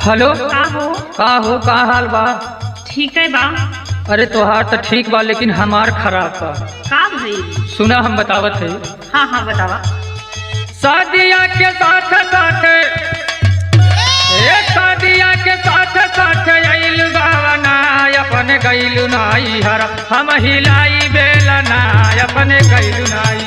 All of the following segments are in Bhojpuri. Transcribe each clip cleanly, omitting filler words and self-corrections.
हेलो। का हो का हाल बा? ठीक है बा। अरे तोहार तो ठीक बा लेकिन हमार खराब बा। का भाई? सुना हम बतावत है। हाँ बतावा। शादिया के साथ साथ शादिया के साथ साथ आइल गावना अपन गइलु नाई हर हम हिलाई बेलना अपन गइलु नाई।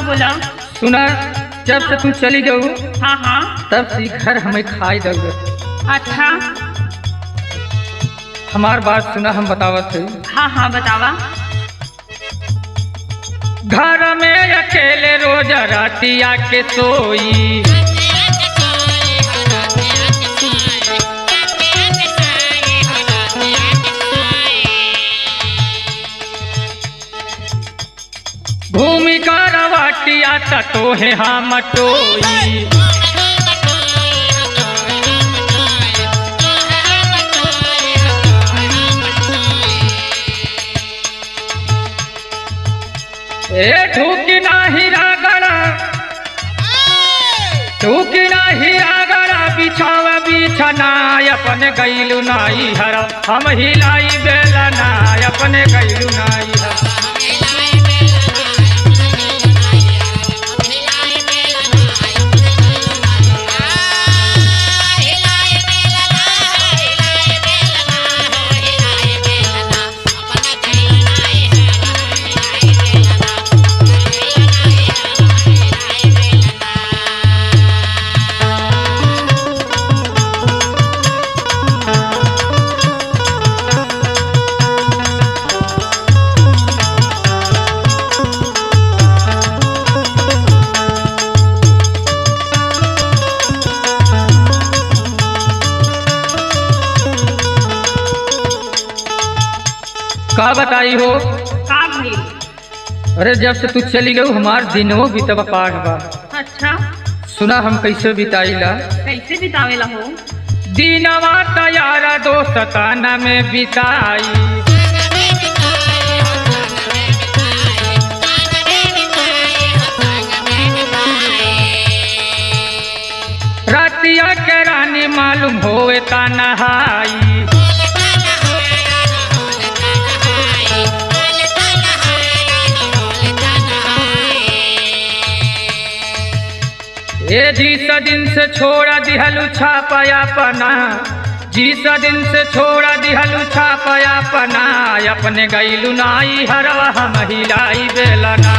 बोला। सुना, जब से तू चली गऊ हाँ तब से घर हमें खाई दल। अच्छा हमार बात सुना, हम बतावत है। हाँ बतावा। घर में अकेले रोज रातिया के सोई भूमि का रवाटिया तो है हम टोई। ठूकी नाही रागड़ा ठूकी नाही रागड़ा बिछावा बिछना अपन गइलु नाई हर हम हिलाई बेलना अपन गइलु नाई हर। का बताई हो? का भाई? अरे जब से तू चली गई हमार दिनों बीतवा पाठ बा। अच्छा सुना, हम कैसे बिताईला। कैसे बितावेला हो? दिनवा तैयारा दोस्ताना में बिताई रातिया के रानी मालूम होए ता नहाई। जिस दिन से छोड़ा दिहलु छापाया पना जिस दिन से छोड़ा दिहलु छापाया पना अपने गइलु नाई हरवा हम हिलाई बेलना।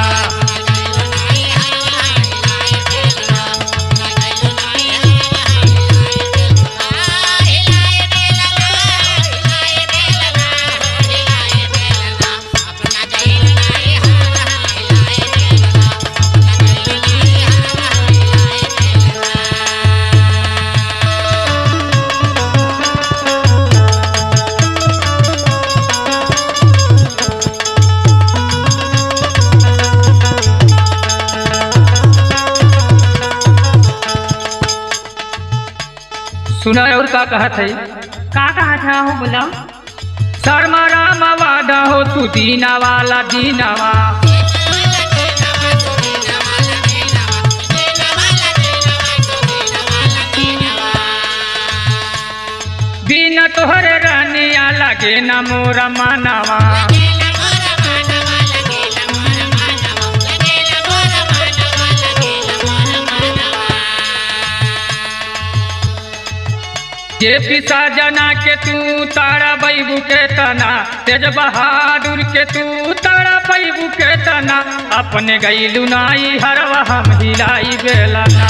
सुना, और का कहत है? का कहा था हो? बोला। शर्मा राम वादा हो तू दीना वाला दीनावा बिना तोहरे रानिया लगे न मोरा मानवा। जे पिसा जना के तू तारा बैबू के तना तेज बहादुर के तू तारा बैबू के तना अपने गइलु नाई हरवा हम हिलाई बेलना।